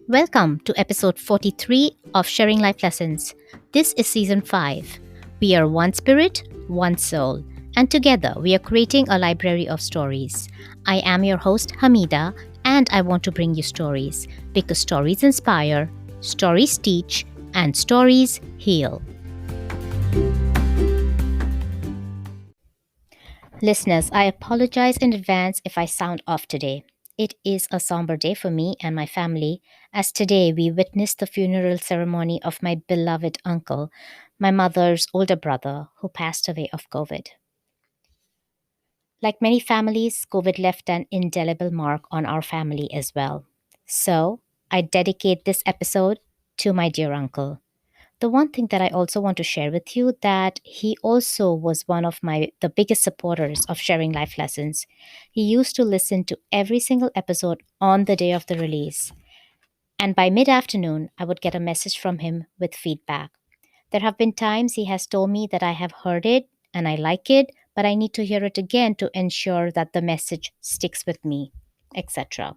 Welcome to episode 43 of Sharing Life Lessons. This is season 5. We are one spirit, one soul, and together we are creating a library of stories. I am your host, Hamidah, and I want to bring you stories because stories inspire, stories teach, and stories heal. Listeners, I apologize in advance if I sound off today. It is a somber day for me and my family, as today we witnessed the funeral ceremony of my beloved uncle, my mother's older brother, who passed away of COVID. Like many families, COVID left an indelible mark on our family as well. So, I dedicate this episode to my dear uncle. The one thing that I also want to share with you that he also was one of the biggest supporters of sharing life lessons. He used to listen to every single episode on the day of the release. And by mid-afternoon, I would get a message from him with feedback. There have been times he has told me that I have heard it and I like it, but I need to hear it again to ensure that the message sticks with me, etc.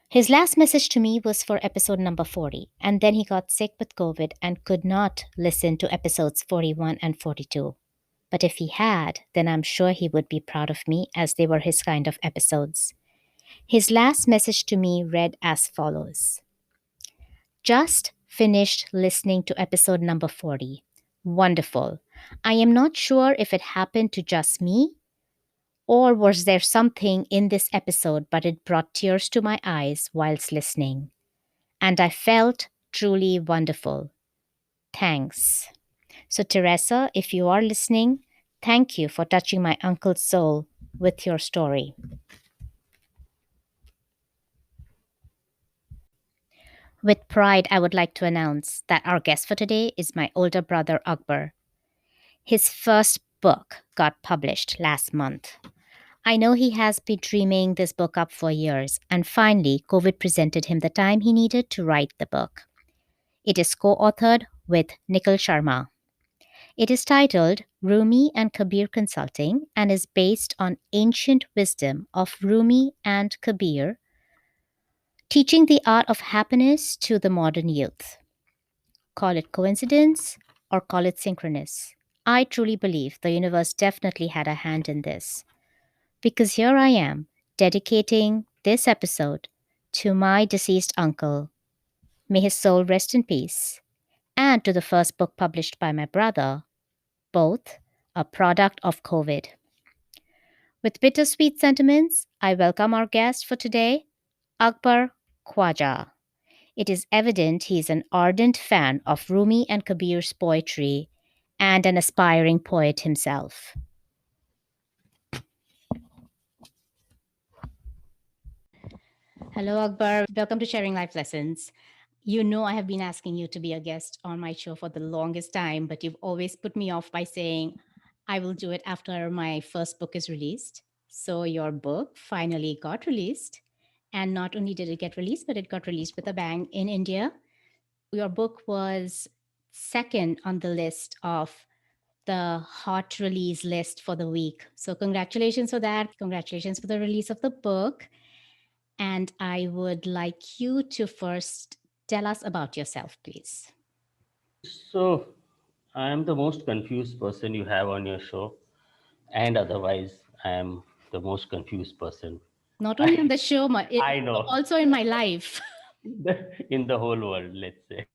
His last message to me was for episode number 40, and then he got sick with COVID and could not listen to episodes 41 and 42. But if he had, then I'm sure he would be proud of me as they were his kind of episodes. His last message to me read as follows: Just finished listening to episode number 40. Wonderful. I am not sure if it happened to just me, or was there something in this episode, but it brought tears to my eyes whilst listening. And I felt truly wonderful. Thanks. So, Teresa, if you are listening, thank you for touching my uncle's soul with your story. With pride, I would like to announce that our guest for today is my older brother, Akbar. His first book got published last month. I know he has been dreaming this book up for years, and finally, COVID presented him the time he needed to write the book. It is co authored with Nikhil Sharma. It is titled Rumi and Kabir Consulting and is based on ancient wisdom of Rumi and Kabir, teaching the art of happiness to the modern youth. Call it coincidence or call it synchronous. I truly believe the universe definitely had a hand in this. Because here I am, dedicating this episode to my deceased uncle. May his soul rest in peace. And to the first book published by my brother, both a product of COVID. With bittersweet sentiments, I welcome our guest for today, Akbar Khwaja. It is evident he is an ardent fan of Rumi and Kabir's poetry and an aspiring poet himself. Hello, Akbar. Welcome to Sharing Life Lessons. You know, I have been asking you to be a guest on my show for the longest time, but you've always put me off by saying, I will do it after my first book is released. So, your book finally got released. And not only did it get released, but it got released with a bang in India. Your book was second on the list of the hot release list for the week. So, congratulations for that. Congratulations for the release of the book. And I would like you to first tell us about yourself, please. So, I am the most confused person you have on your show, and otherwise, I am the most confused person. Not only on the show, I know also in my life. in the whole world, let's say.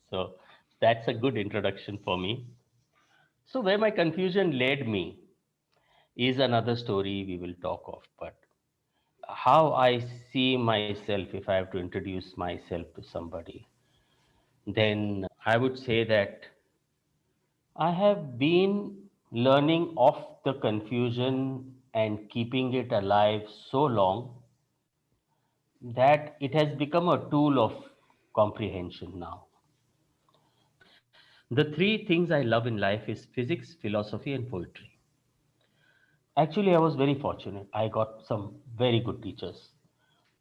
So that's a good introduction for me. So, where my confusion led me is another story we will talk of, but how I see myself, if I have to introduce myself to somebody, then I would say that I have been learning of the confusion and keeping it alive so long that it has become a tool of comprehension now. The three things I love in life is physics, philosophy, and poetry. Actually, I was very fortunate. I got some very good teachers.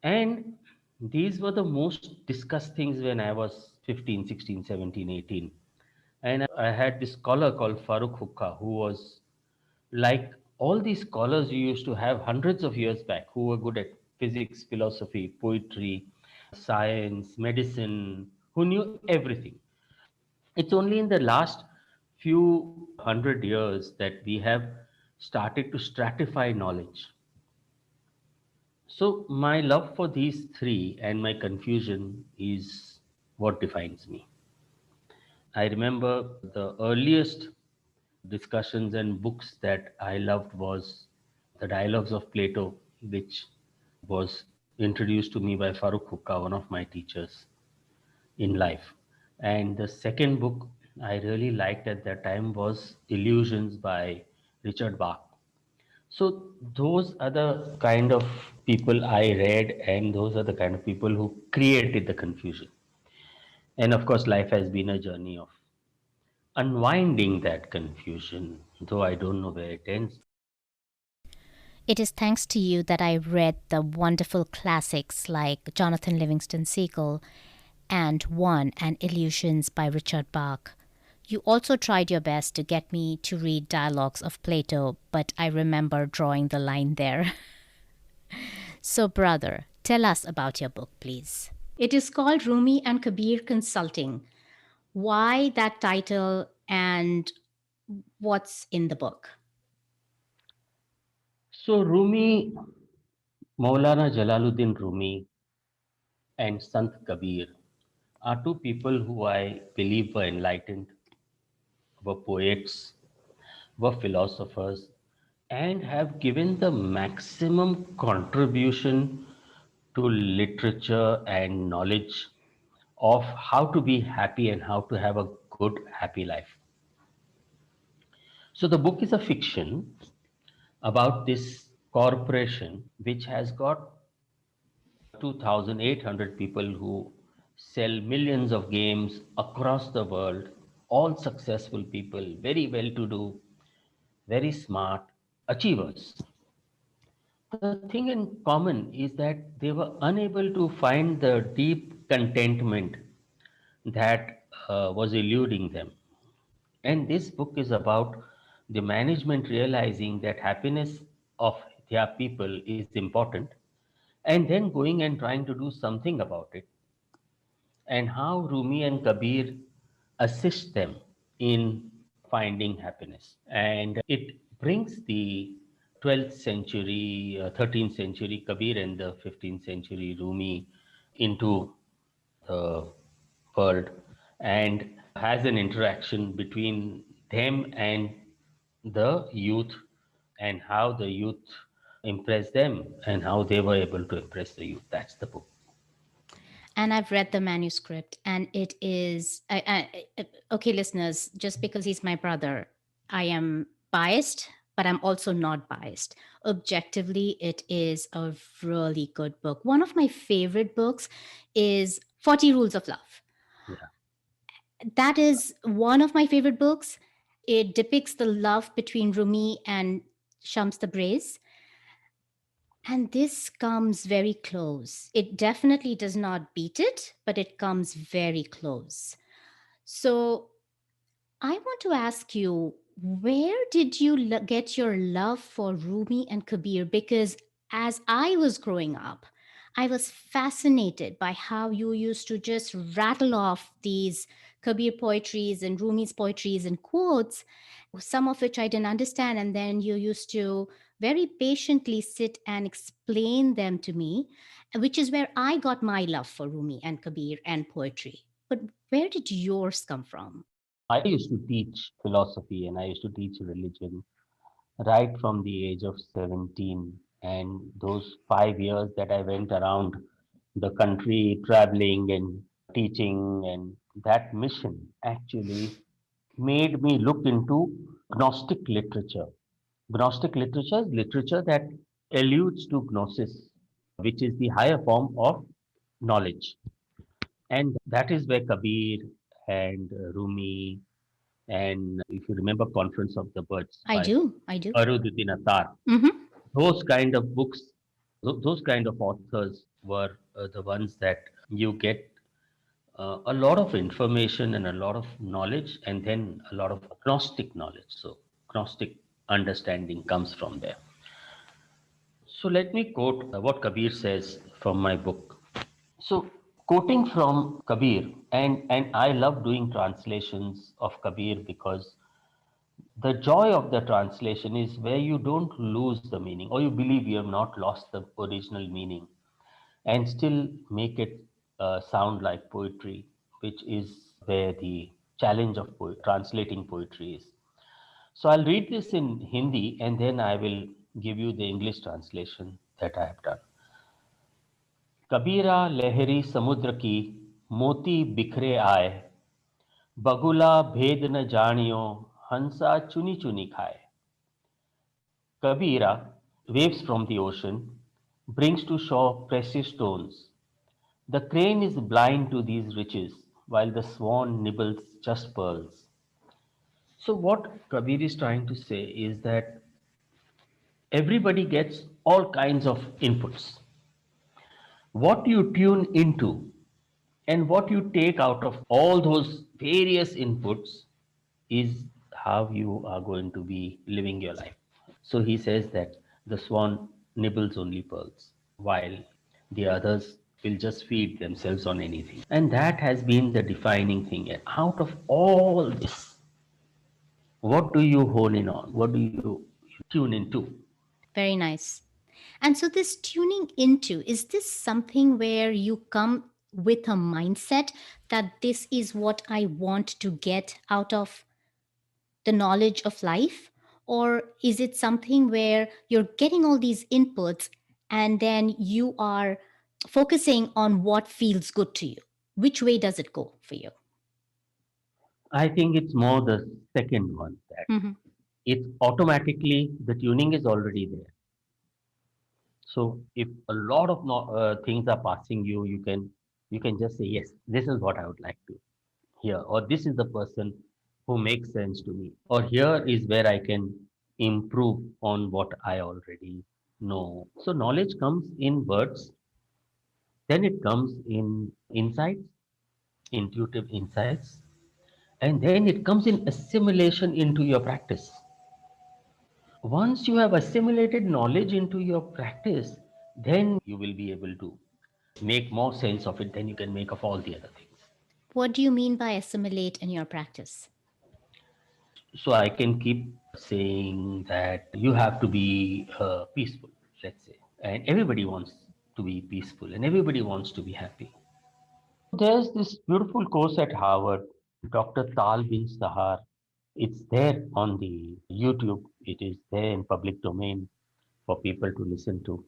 And these were the most discussed things when I was 15, 16, 17, 18. And I had this scholar called Farooq Hukka who was like all these scholars you used to have hundreds of years back who were good at physics, philosophy, poetry, science, medicine, who knew everything. It's only in the last few hundred years that we have started to stratify knowledge. So, my love for these three and my confusion is what defines me. I remember the earliest discussions and books that I loved was the Dialogues of Plato, which was introduced to me by Farooq Hukka, one of my teachers in life. And the second book I really liked at that time was Illusions by Richard Bach. So those are the kind of people I read, and those are the kind of people who created the confusion. And of course, life has been a journey of unwinding that confusion, though I don't know where it ends. It is thanks to you that I read the wonderful classics like Jonathan Livingston Seagull and One and Illusions by Richard Bach. You also tried your best to get me to read Dialogues of Plato, but I remember drawing the line there. So, brother, tell us about your book, please. It is called Rumi and Kabir Consulting. Why that title and what's in the book? So Rumi, Maulana Jalaluddin Rumi, and Sant Kabir are two people who I believe were enlightened, were poets, were philosophers, and have given the maximum contribution to literature and knowledge of how to be happy and how to have a good, happy life. So, the book is a fiction about this corporation which has got 2,800 people who sell millions of games across the world, all successful people, very well to do, very smart, achievers. The thing in common is that they were unable to find the deep contentment that was eluding them. And this book is about the management realizing that happiness of their people is important and then going and trying to do something about it, and how Rumi and Kabir assist them in finding happiness. And it brings the 12th century, 13th century Kabir and the 15th century Rumi into the world and has an interaction between them and the youth, and how the youth impress them and how they were able to impress the youth. That's the book. And I've read the manuscript, and it is okay, listeners. Just because he's my brother, I am biased, but I'm also not biased. Objectively, it is a really good book. One of my favorite books is 40 Rules of Love. Yeah. That is one of my favorite books. It depicts the love between Rumi and Shams Tabriz. And this comes very close. It definitely does not beat it, but it comes very close. So I want to ask you, where did you get your love for Rumi and Kabir? Because as I was growing up, I was fascinated by how you used to just rattle off these Kabir poetries and Rumi's poetries and quotes, some of which I didn't understand. And then you used to very patiently sit and explain them to me, which is where I got my love for Rumi and Kabir and poetry. But where did yours come from? I used to teach philosophy and I used to teach religion right from the age of 17. And those 5 years that I went around the country traveling and teaching, and that mission actually made me look into Gnostic literature. Gnostic literature is literature that alludes to gnosis, which is the higher form of knowledge. And that is where Kabir and Rumi, and if you remember Conference of the Birds I by do. I do. Arududdin Attar, Mm-hmm. those kind of books, those kind of authors were the ones that you get a lot of information and a lot of knowledge, and then a lot of Gnostic knowledge. So Gnostic understanding comes from there. So let me quote what Kabir says from my book. So, quoting from Kabir, and I love doing translations of Kabir because the joy of the translation is where you don't lose the meaning, or you believe you have not lost the original meaning, and still make it sound like poetry, which is where the challenge of translating poetry is. So I'll read this in Hindi and then I will give you the English translation that I have done. कबीरा लहरी समुद्र की मोती बिखरे आए बगुला भेद न जानियो हंसा चुनी चुनी खाए Kabira, waves from the ocean, brings to shore precious stones. The crane is blind to these riches, while the swan nibbles just pearls. So, what Kabir is trying to say is that everybody gets all kinds of inputs. What you tune into and what you take out of all those various inputs is how you are going to be living your life. So he says that the swan nibbles only pearls, while the others will just feed themselves on anything. And that has been the defining thing. And out of all this, what do you hone in on? What do you tune into? Very nice. And so, this tuning into, is this something where you come with a mindset that this is what I want to get out of the knowledge of life? Or is it something where you're getting all these inputs and then you are focusing on what feels good to you? Which way does it go for you? I think it's more the second one that Mhm. it's automatically the tuning is already there. So if a lot of things are passing you, you can just say yes. This is what I would like to hear, or this is the person who makes sense to me, or here is where I can improve on what I already know. So knowledge comes in words, then it comes in insights, intuitive insights, and then it comes in assimilation into your practice. Once you have assimilated knowledge into your practice, then you will be able to make more sense of it than you can make of all the other things. What do you mean by assimilate in your practice? So I can keep saying that you have to be peaceful, let's say, and everybody wants to be peaceful and everybody wants to be happy. There's this beautiful course at Harvard, Dr. Tal bin Sahar. It's there on the YouTube. It is there in public domain for people to listen to.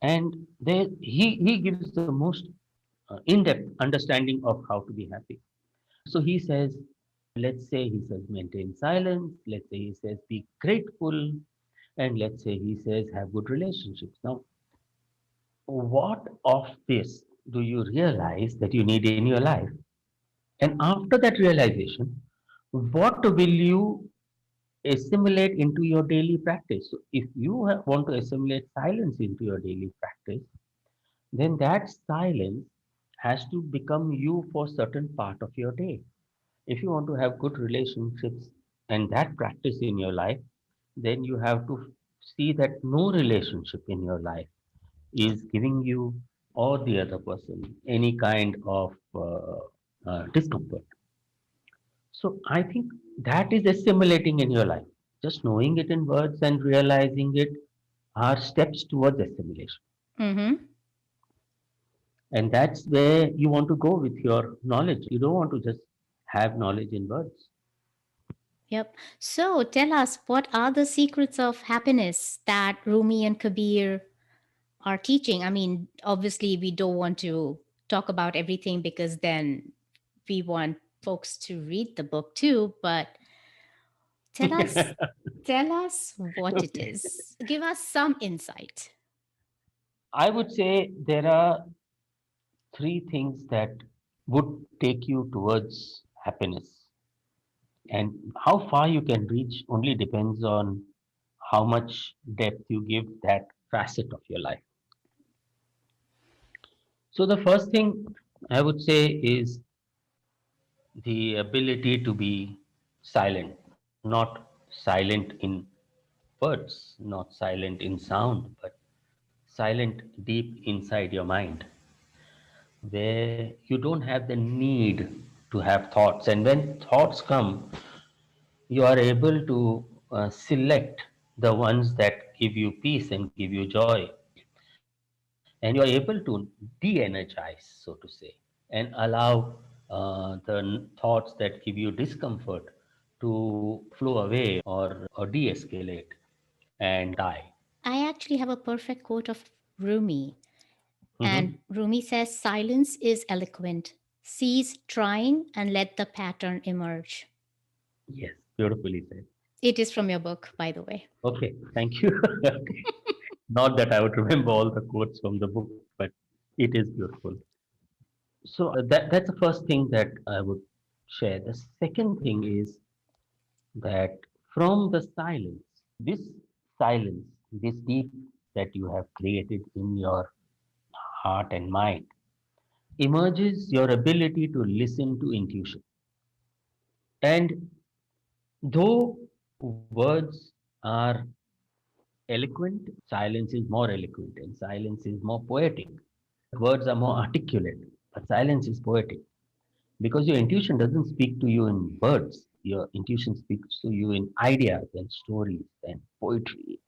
And there he gives the most in-depth understanding of how to be happy. So he says, let's say he says maintain silence, let's say he says be grateful, and let's say he says have good relationships. Now, what of this do you realize that you need in your life? And after that realization, what will you assimilate into your daily practice? So if you want to assimilate silence into your daily practice, then that silence has to become you for certain part of your day. If you want to have good relationships and that practice in your life, then you have to see that no relationship in your life is giving you or the other person any kind of discomfort. So I think that is assimilating in your life. Just knowing it in words and realizing it are steps towards assimilation. Mm-hmm. And that's where you want to go with your knowledge. You don't want to just have knowledge in words. Yep. So tell us, what are the secrets of happiness that Rumi and Kabir are teaching? I mean, obviously, we don't want to talk about everything because then we want folks to read the book too. But tell us, tell us what it Okay. is. Give us some insight. I would say there are three things that would take you towards happiness. And how far you can reach only depends on how much depth you give that facet of your life. So, the first thing I would say is the ability to be silent, not silent in words, not silent in sound, but silent deep inside your mind, where you don't have the need to have thoughts. And when thoughts come, you are able to select the ones that give you peace and give you joy. And you are able to de energize, so to say, and allow the thoughts that give you discomfort to flow away or de escalate and die. I actually have a perfect quote of Rumi. And Hmm. Rumi says, silence is eloquent. Cease trying and let the pattern emerge. Yes, beautifully said. It is from your book, by the way. Okay, thank you. Not that I would remember all the quotes from the book, but it is beautiful. So that's the first thing that I would share. The second thing is that from the silence, this silence, this deep that you have created in your heart and mind, emerges your ability to listen to intuition. And though words are eloquent, silence is more eloquent and silence is more poetic. Words are more articulate, but silence is poetic because your intuition doesn't speak to you in words. Your intuition speaks to you in ideas and stories and poetry.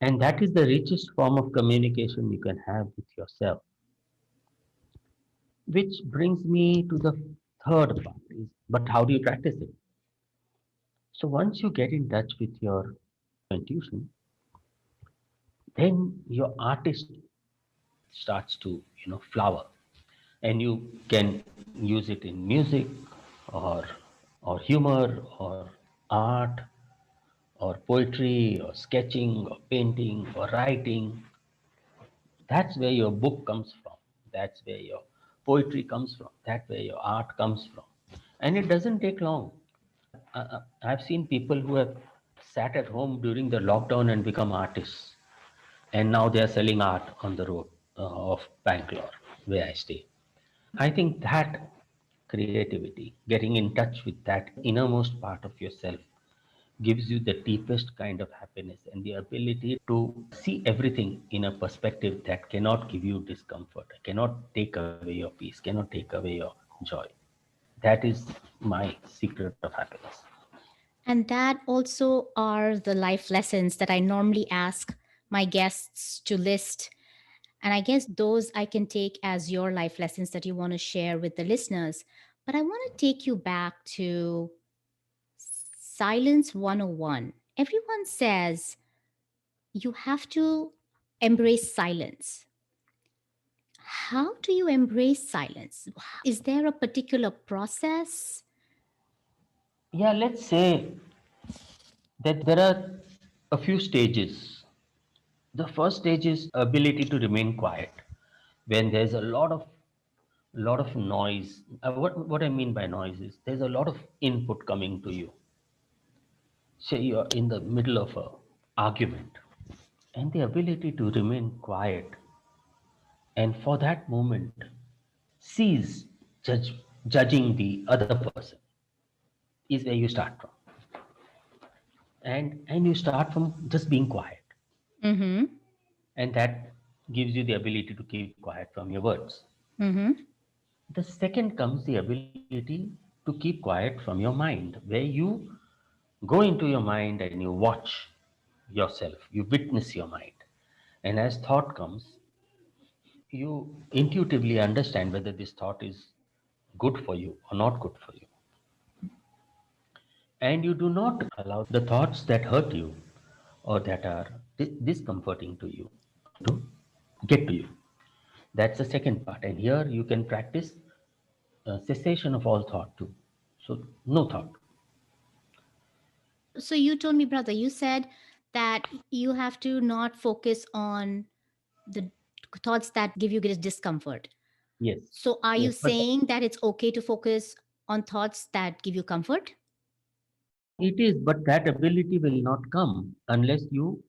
And that is the richest form of communication you can have with yourself. Which brings me to the third part is, but how do you practice it? So once you get in touch with your intuition, then your artist starts to flower, and you can use it in music or humor or art or poetry or sketching or painting or writing. That's where your book comes from. That's where your poetry comes from. That's where your art comes from. And it doesn't take long. I've seen people who have sat at home during the lockdown and become artists. And now they are selling art on the road of Bangalore, where I stay. I think that creativity, getting in touch with that innermost part of yourself, gives you the deepest kind of happiness and the ability to see everything in a perspective that cannot give you discomfort, cannot take away your peace, cannot take away your joy. That is my secret of happiness. And that also are the life lessons that I normally ask my guests to list. And I guess those I can take as your life lessons that you want to share with the listeners. But I want to take you back to Silence 101. Everyone says you have to embrace silence. How do you embrace silence? Is there a particular process? Yeah, let's say that there are a few stages. The first stage is ability to remain quiet when there's a lot of noise. What I mean by noise is there's a lot of input coming to you. Say you're in the middle of a argument, and the ability to remain quiet and for that moment cease judging the other person is where you start from, and you start from just being quiet, Mm-hmm. and that gives you the ability to keep quiet from your words. Mm-hmm. The second comes the ability to keep quiet from your mind, where you go into your mind and you watch yourself, you witness your mind. And as thought comes, you intuitively understand whether this thought is good for you or not good for you. And you do not allow the thoughts that hurt you or that are discomforting to you to get to you. That's the second part. And here you can practice cessation of all thought too. So, no thought. So you told me, brother, you said that you have to not focus on the thoughts that give you discomfort. Yes. So are Yes. you But saying that it's okay to focus on thoughts that give you comfort? it is, but that ability will not come unless you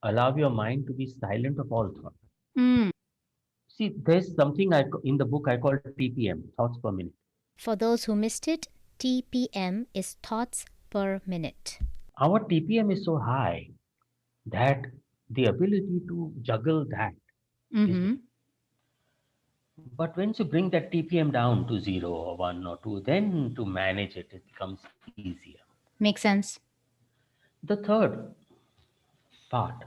allow your mind to be silent of all thought. Mm. See, there's something in the book I call TPM, thoughts per minute. For those who missed it, TPM is thoughts per minute. Our TPM is so high that The ability to juggle that is, Mm-hmm. but once you bring that TPM down to 0 or 1 or 2, then to manage it, it becomes easier. Makes sense. The third part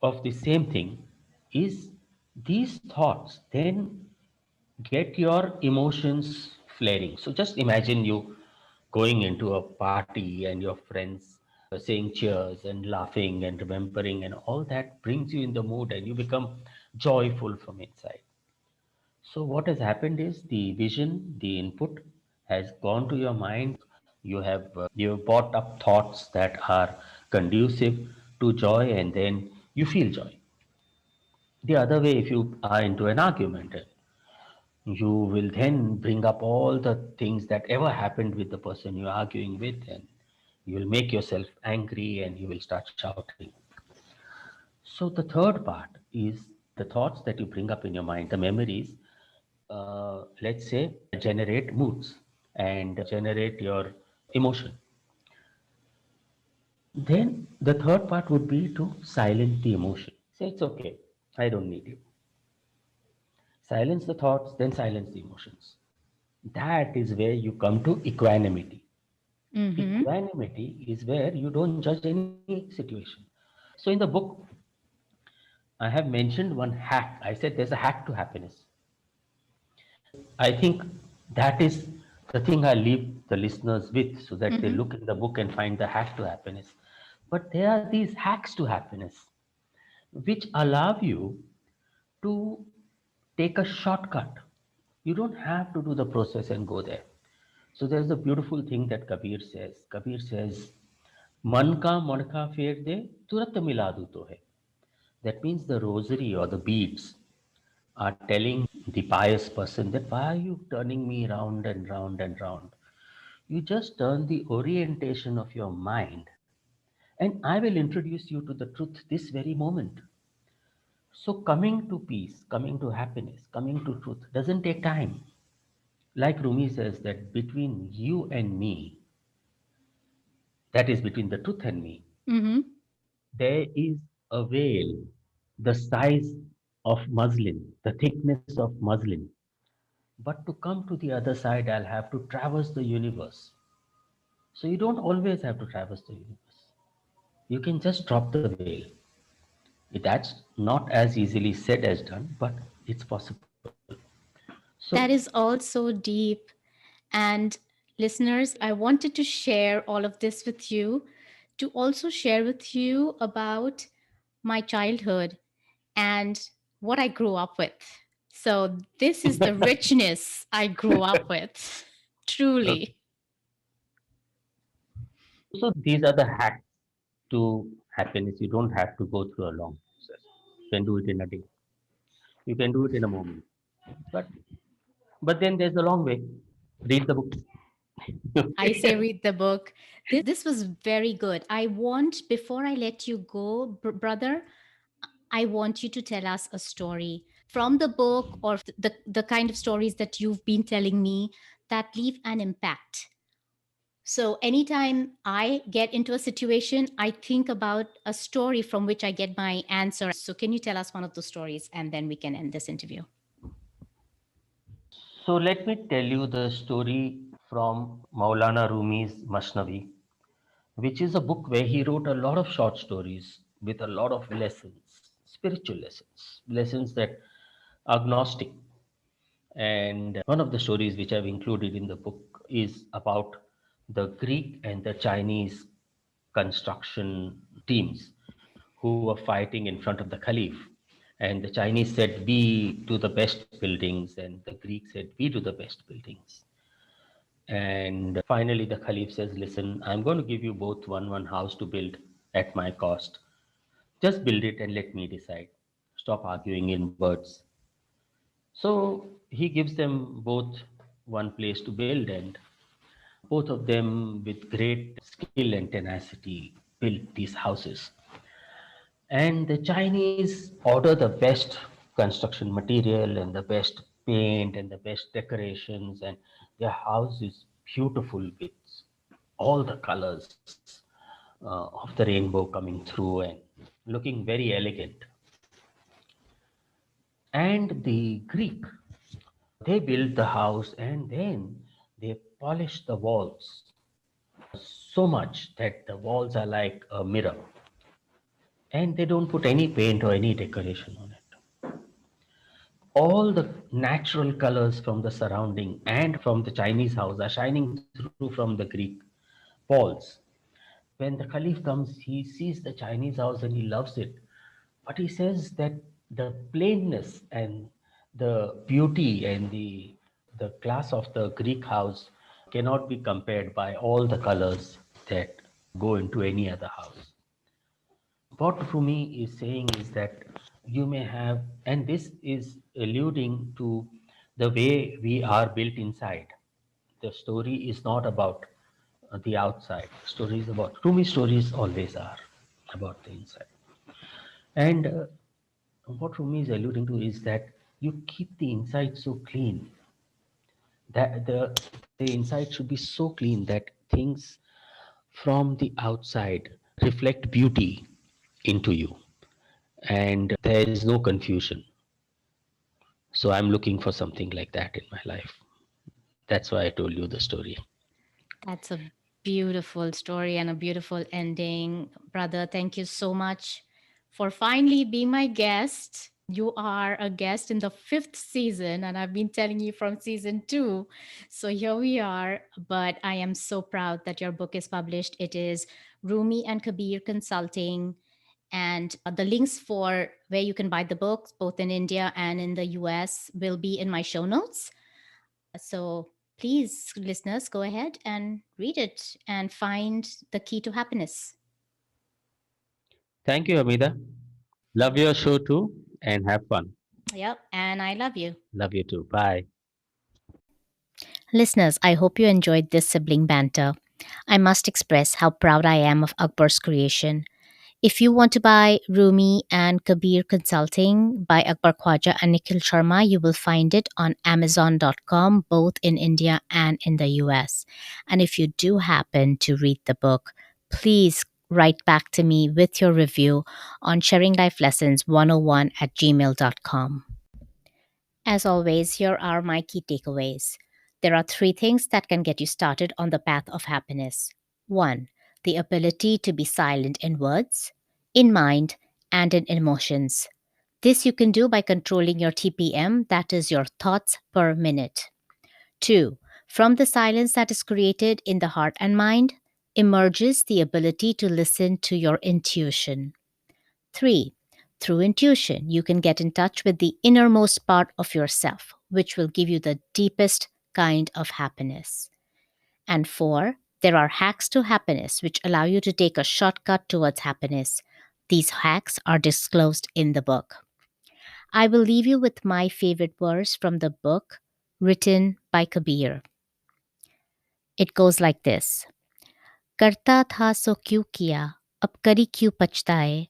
of the same thing is these thoughts then get your emotions flaring. So just imagine you going into a party and your friends saying cheers and laughing and remembering, and all that brings you in the mood and you become joyful from inside. So what has happened is the vision, the input has gone to your mind. You have brought up thoughts that are conducive to joy, and then you feel joy. The other way, if you are into an argument, you will then bring up all the things that ever happened with the person you're arguing with, and you will make yourself angry and you will start shouting. So the third part is the thoughts that you bring up in your mind, the memories, let's say, generate moods and generate your emotion. Then the third part would be to silence the emotion. Say it's okay, I don't need you. Silence the thoughts, then silence the emotions. That is where you come to equanimity. Mm-hmm. Equanimity is where you don't judge any situation. So in the book, I have mentioned one hack. I said there's a hack to happiness. I think that is the thing I leave the listeners with so that they Mm-hmm. look in the book and find the hack to happiness. But there are these hacks to happiness which allow you to take a shortcut. You don't have to do the process and go there. So there's a beautiful thing that Kabir says. Kabir says, "Man ka manka fer de, turat miladu to hai." That means the rosary or the beads are telling the pious person that why are you turning me round and round and round? You just turn the orientation of your mind, and I will introduce you to the truth this very moment. So, coming to peace, coming to happiness, coming to truth doesn't take time. Like Rumi says, that between you and me, that is between the truth and me, Mm-hmm. there is a veil the size of muslin, the thickness of muslin. But to come to the other side, I'll have to traverse the universe. So you don't always have to traverse the universe. You can just drop the veil. That's not as easily said as done, but it's possible. So, That is all so deep. And listeners, I wanted to share all of this with you, to also share with you about my childhood and what I grew up with. So, this is the richness I grew up with. okay. Truly. So these are the hacks to happiness. You don't have to go through a long process. You can do it in a day. You can do it in a moment. But but then there's a long way. Read the book. I say read the book. This was very good. I want, before I let you go, brother, I want you to tell us a story from the book or the kind of stories that you've been telling me that leave an impact. So, anytime I get into a situation, I think about a story from which I get my answer. So, can you tell us one of those stories and then we can end this interview? So let me tell you the story from Maulana Rumi's Masnavi, which is a book where he wrote a lot of short stories with a lot of lessons, spiritual lessons, lessons that agnostic. And one of the stories which I've included in the book is about the Greek and the Chinese construction teams who were fighting in front of the Caliph. And the Chinese said, "We do the best buildings," and the Greeks said, "We do the best buildings." And finally, the Caliph says, "Listen, I'm going to give you both one house to build at my cost. Just build it and let me decide. Stop arguing in words." So he gives them both one place to build, and both of them, with great skill and tenacity, built these houses. And the Chinese order the best construction material and the best paint and the best decorations, and their house is beautiful with all the colors of the rainbow coming through. And looking very elegant. And the Greek, they built the house and then they polished the walls so much that the walls are like a mirror. And they don't put any paint or any decoration on it. All the natural colors from the surrounding and from the Chinese house are shining through from the Greek walls. When the Caliph comes, he sees the Chinese house and he loves it. But he says that the plainness and the beauty and the class of the Greek house cannot be compared by all the colors that go into any other house. What Rumi is saying is that you may have, and this is alluding to the way we are built inside. The story is not about the outside. Story is about, Rumi stories always are about the inside. And what Rumi is alluding to is that you keep the inside so clean that the inside should be so clean that things from the outside reflect beauty into you, and there is no confusion. So I'm looking for something like that in my life. That's why I told you the story. That's a beautiful story and a beautiful ending. Brother, thank you so much for finally being my guest. You are a guest in the fifth season, and I've been telling you from season two. So here we are. But I am so proud that your book is published. It is Rumi and Kabir Consulting. And the links for where you can buy the books, both in India and in the US, will be in my show notes. So please, listeners, go ahead and read it and find the key to happiness. Thank you, Amida. Love your show too and have fun. Yep. And I love you. Love you too. Bye. Listeners, I hope you enjoyed this sibling banter. I must express how proud I am of Akbar's creation. If you want to buy Rumi and Kabir Consulting by Akbar Khwaja and Nikhil Sharma, you will find it on Amazon.com, both in India and in the US. And if you do happen to read the book, please write back to me with your review on sharinglifelessons101 at gmail.com. As always, here are my key takeaways. There are three things that can get you started on the path of happiness. One, the ability to be silent in words, in mind, and in emotions. This you can do by controlling your TPM, that is your thoughts per minute. Two, from the silence that is created in the heart and mind emerges the ability to listen to your intuition. Three, through intuition, you can get in touch with the innermost part of yourself, which will give you the deepest kind of happiness. And four, there are hacks to happiness which allow you to take a shortcut towards happiness. These hacks are disclosed in the book. I will leave you with my favorite verse from the book written by Kabir. It goes like this: करता था सो क्यों किया, अब करी क्यों पछताए,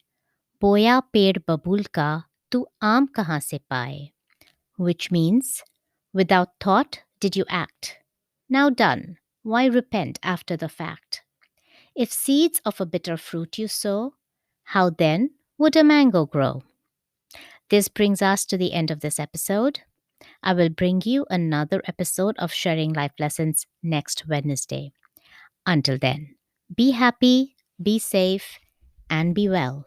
बोया पेड़ बबूल का, तू आम कहाँ से पाए? Which means, without thought did you act. Now done, why repent after the fact? If seeds of a bitter fruit you sow, how then would a mango grow? This brings us to the end of this episode. I will bring you another episode of Sharing Life Lessons next Wednesday. Until then, be happy, be safe, and be well.